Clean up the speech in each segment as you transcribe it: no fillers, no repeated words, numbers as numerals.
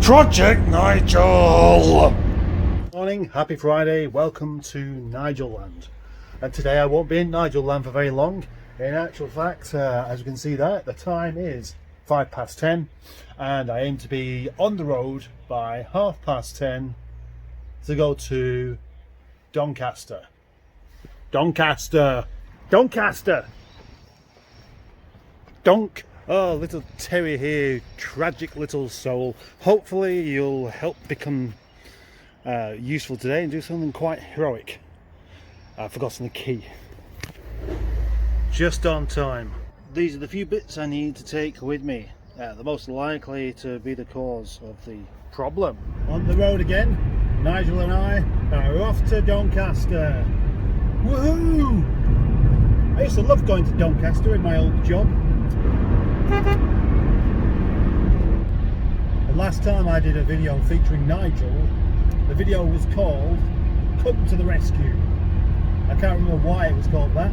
Project Nigel! Morning, happy Friday, welcome to Nigel Land. And today I won't be in Nigel Land for very long. In actual fact, as you can see there, the time is 10:05 and I aim to be on the road by 10:30 to go to Doncaster. Oh, little Terry here, tragic little soul. Hopefully you'll help become useful today and do something quite heroic. I've forgotten the key. Just on time. These are the few bits I need to take with me. The most likely to be the cause of the problem. On the road again, Nigel and I are off to Doncaster. Woohoo! I used to love going to Doncaster in my old job. The last time I did a video featuring Nigel, the video was called Come to the Rescue. I can't remember why it was called that,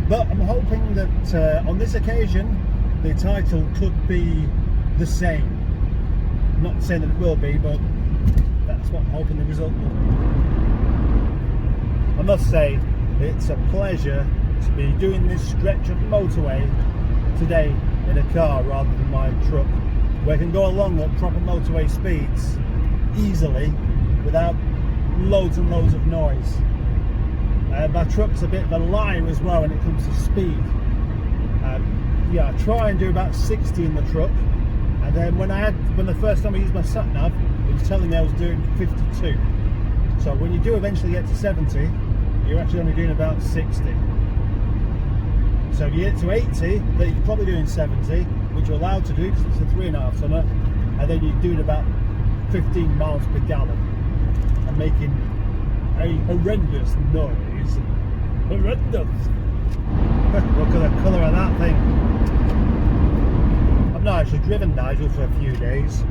but I'm hoping that on this occasion the title could be the same. I'm not saying that it will be, but that's what I'm hoping the result will be. I must say, it's a pleasure to be doing this stretch of motorway today in a car rather than my truck, where I can go along at proper motorway speeds easily without loads and loads of noise. My truck's a bit of a liar as well when it comes to speed. Yeah, I try and do about 60 in the truck, and then when the first time I used my sat nav, it was telling me I was doing 52. So when you do eventually get to 70, you're actually only doing about 60. So if you get to 80, then you're probably doing 70, which you're allowed to do because it's a 3.5 tonner, and then you're doing about 15 miles per gallon and making a horrendous noise. Horrendous! Look at the colour of that thing. I've not actually driven Nigel for a few days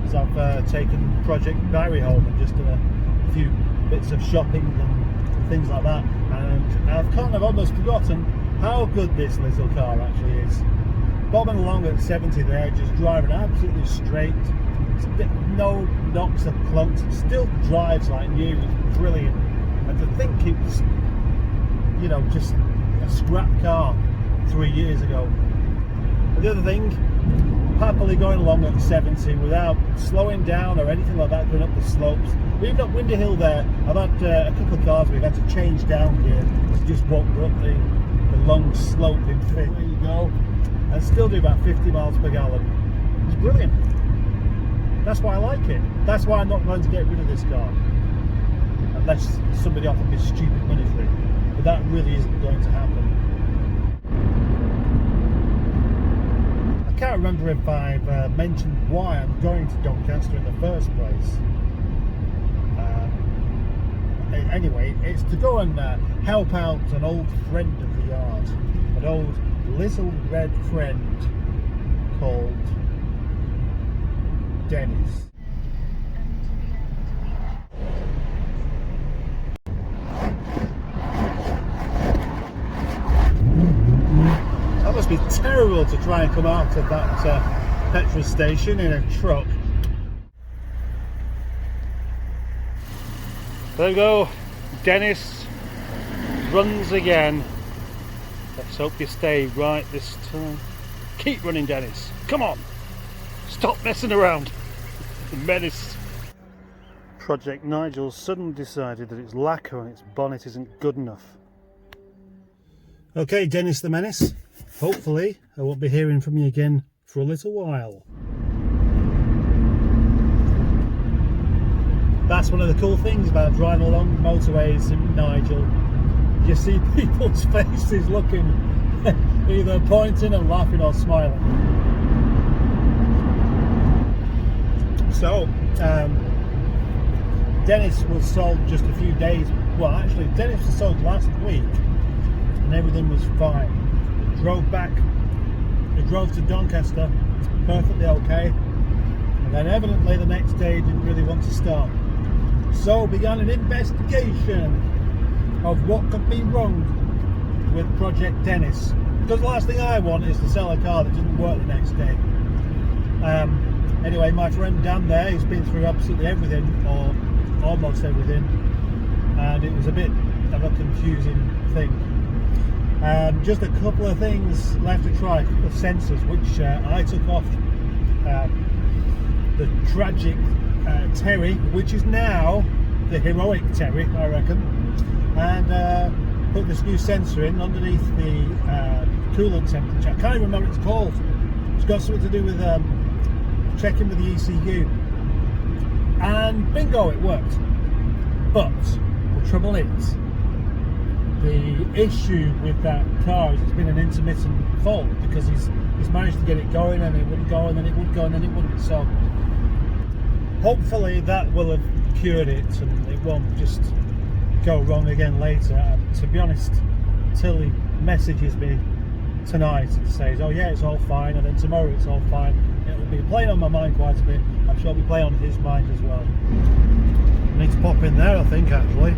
because I've taken Project Barry home and just done a few bits of shopping and things like that, and I've kind of almost forgotten how good this little car actually is. Bobbing along at 70 there, just driving absolutely straight. No knocks or clunks. It still drives like new. It's brilliant. And to think it was, you know, just a scrap car 3 years ago. And the other thing, happily going along at 70 without slowing down or anything like that, going up the slopes. Even up Windy Hill there, I've had a couple of cars we've had to change down here to just won't go up the long sloping thing. There you go. And still do about 50 miles per gallon. It's brilliant. That's why I like it. That's why I'm not going to get rid of this car. Unless somebody offered me stupid money for it. But that really isn't going to happen. I can't remember if I've mentioned why I'm going to Doncaster in the first place. Anyway, it's to go and help out an old friend of the yard, an old little red friend called Dennis. That must be terrible to try and come out of that petrol station in a truck. There we go, Dennis runs again. Let's hope you stay right this time. Keep running, Dennis. Come on. Stop messing around. Menace. Project Nigel suddenly decided that its lacquer on its bonnet isn't good enough. Okay, Dennis the Menace. Hopefully I won't be hearing from you again for a little while. That's one of the cool things about driving along motorways in Nigel. You see people's faces looking either pointing and laughing or smiling. So, Dennis was sold just a few days. Well, actually, Dennis was sold last week, and everything was fine. It drove to Doncaster, perfectly okay, and then evidently the next day didn't really want to start. So began an investigation of what could be wrong with Project Dennis. Because the last thing I want is to sell a car that didn't work the next day. Anyway, my friend Dan there, he's been through absolutely everything, or almost everything, and it was a bit of a confusing thing. Just a couple of things left to try, a couple of sensors which I took off the tragic Terry, which is now the heroic Terry, I reckon, and put this new sensor in underneath the coolant temperature. I can't even remember what it's called. It's got something to do with checking with the ECU, and bingo, it worked. But the trouble is, the issue with that car is it's been an intermittent fault, because he's managed to get it going and it wouldn't go, and then it would go, and then it wouldn't. So hopefully that will have cured it and it won't just go wrong again later. And to be honest, till he messages me tonight and says, oh yeah, it's all fine, and then tomorrow it's all fine, it'll be playing on my mind quite a bit. I'm sure it'll be playing on his mind as well. I need to pop in there, I think, actually.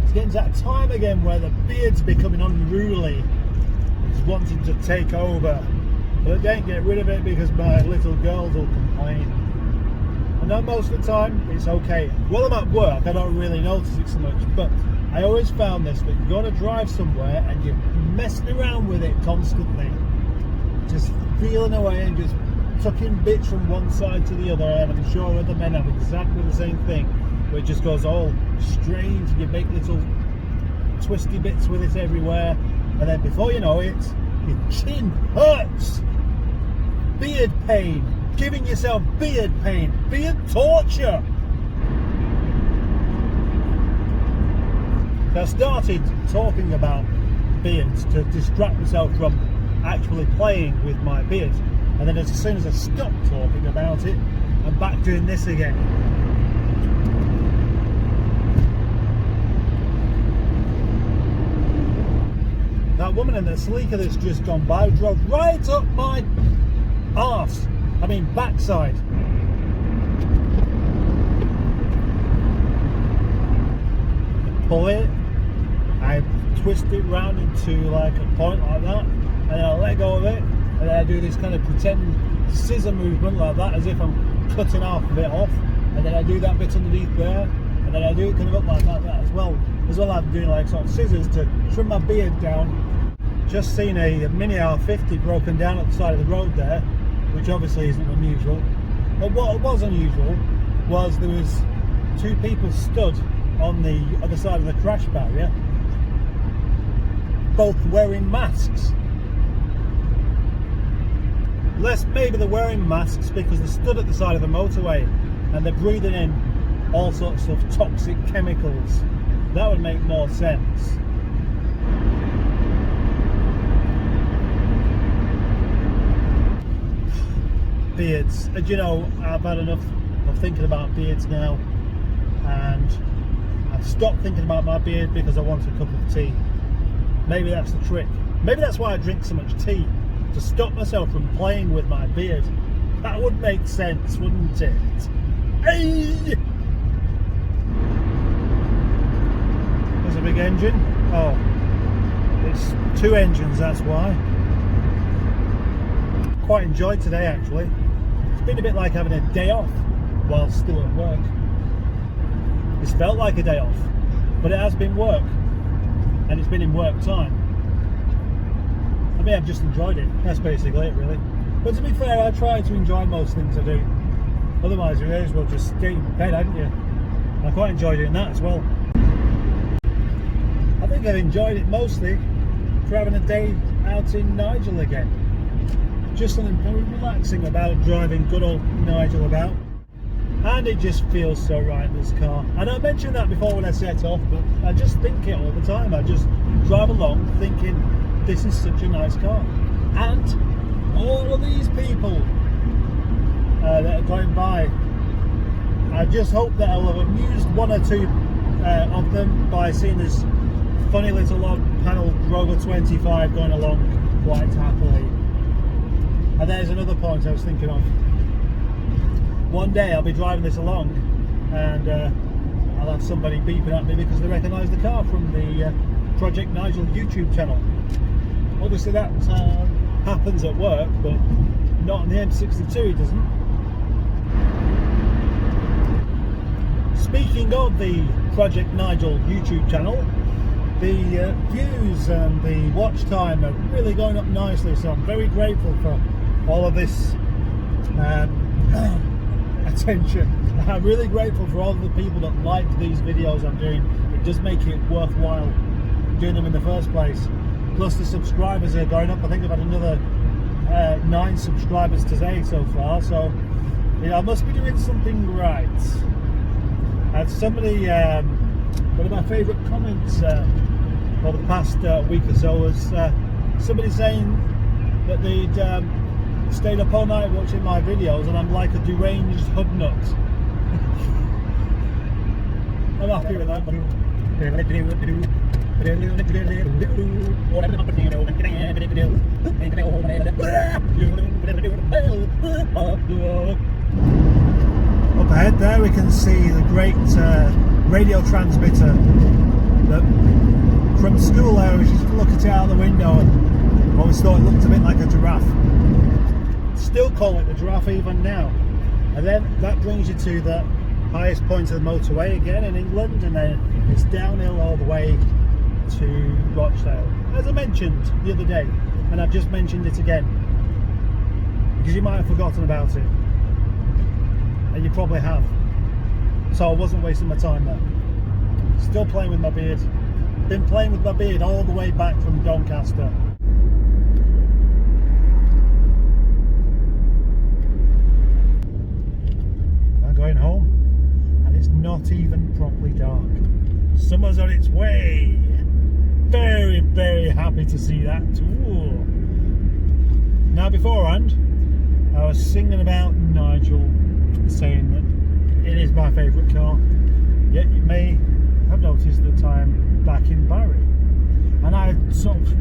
It's getting to that time again where the beard's becoming unruly. It's wanting to take over, but I can't get rid of it because my little girls will complain. I know most of the time it's okay. While I'm at work, I don't really notice it so much, but I always found this, that you're going to drive somewhere and you're messing around with it constantly, just feeling away and just tucking bits from one side to the other, and I'm sure other men have exactly the same thing, where it just goes all strange and you make little twisty bits with it everywhere, and then before you know it, your chin hurts. Beard pain, giving yourself beard pain, beard torture. I started talking about beards to distract myself from actually playing with my beard, and then as soon as I stopped talking about it, I'm back doing this again. That woman in the Sleeker that's just gone by drove right up my arse, I mean backside. Pull it, I twist it round into like a point like that, and then I let go of it, and then I do this kind of pretend scissor movement like that, as if I'm cutting half of it off, and then I do that bit underneath there, and then I do it kind of up like that as well. I'm doing like sort of scissors to trim my beard down. Just seen a Mini R50 broken down at the side of the road there, which obviously isn't unusual. But what was unusual was there was two people stood on the other side of the crash barrier, both wearing masks. Maybe they're wearing masks because they're stood at the side of the motorway and they're breathing in all sorts of toxic chemicals. That would make more sense. Beards. And you know, I've had enough of thinking about beards now, and I've stopped thinking about my beard because I want a cup of tea. Maybe that's the trick. Maybe that's why I drink so much tea, to stop myself from playing with my beard. That would make sense, wouldn't it? Hey! There's a big engine. Oh, it's two engines, that's why. Quite enjoyed today, actually. It's been a bit like having a day off while still at work. It's felt like a day off, but it has been work, and it's been in work time. I mean, I've just enjoyed it. That's basically it, really. But to be fair, I try to enjoy most things I do. Otherwise, you may as well just stay in bed, hadn't you? I quite enjoy doing that as well. I think I've enjoyed it mostly for having a day out in Nigel again. Just something very relaxing about driving good old Nigel about. And it just feels so right in this car. And I mentioned that before when I set off, but I just think it all the time. I just drive along thinking, this is such a nice car. And all of these people that are going by, I just hope that I'll have amused one or two of them by seeing this funny little odd panel Rover 25 going along quite happily. And there's another point I was thinking of. One day I'll be driving this along and I'll have somebody beeping at me because they recognise the car from the Project Nigel YouTube channel. Obviously that happens at work, but Not on the M62 he doesn't. Speaking of the Project Nigel YouTube channel, the views and the watch time are really going up nicely, so I'm very grateful for all of this attention. I'm really grateful for all of the people that like these videos I'm doing. It does make it worthwhile doing them in the first place. Plus the subscribers are going up. I think I've had another 9 subscribers today so far, so you know, I must be doing something right. And somebody, one of my favourite comments over the past week or so was somebody saying that they'd stayed up all night watching my videos and I'm like a deranged hub nut. I'm happy with that. Up ahead there we can see the great radio transmitter that from school I always used to look at it out the window and always thought it looked a bit like a giraffe. Still call it the giraffe even now. And then that brings you to the highest point of the motorway again in England, and then it's downhill all the way to Rochdale, as I mentioned the other day, and I've just mentioned it again because you might have forgotten about it, and you probably have, so I wasn't wasting my time there. Still playing with my beard. Been playing with my beard all the way back from Doncaster. I'm going home and it's not even properly dark. Summer's on its way. Very, very happy to see that. Ooh. Now beforehand I was singing about Nigel, saying that it is my favourite car, yet you may have noticed that I'm back in Barry, and I sort of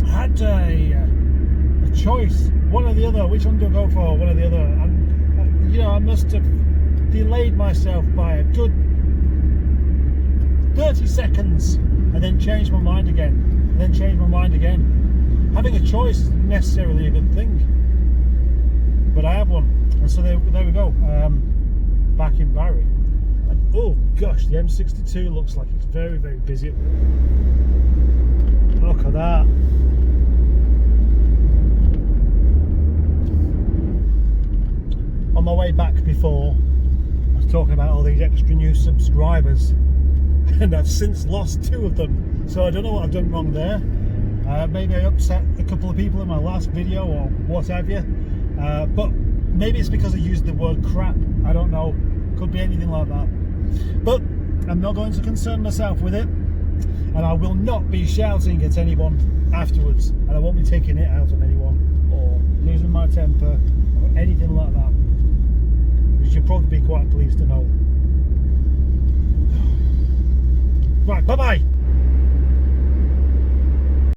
had a choice, one or the other, which one do I go for, one or the other, and you know, I must have delayed myself by a good 30 seconds and then changed my mind again, and then changed my mind again. Having a choice isn't necessarily a good thing, but I have one, and so there we go. Back in Barry, and oh gosh, the M62 looks like it's very, very busy. Look at that. On my way back before, I was talking about all these extra new subscribers, and I've since lost 2 of them, so I don't know what I've done wrong there. Maybe I upset a couple of people in my last video or what have you, but maybe it's because I used the word crap. I don't know, could be anything like that, but I'm not going to concern myself with it, and I will not be shouting at anyone afterwards, and I won't be taking it out on anyone or losing my temper or anything like that, which you'll probably be quite pleased to know. Right, bye bye.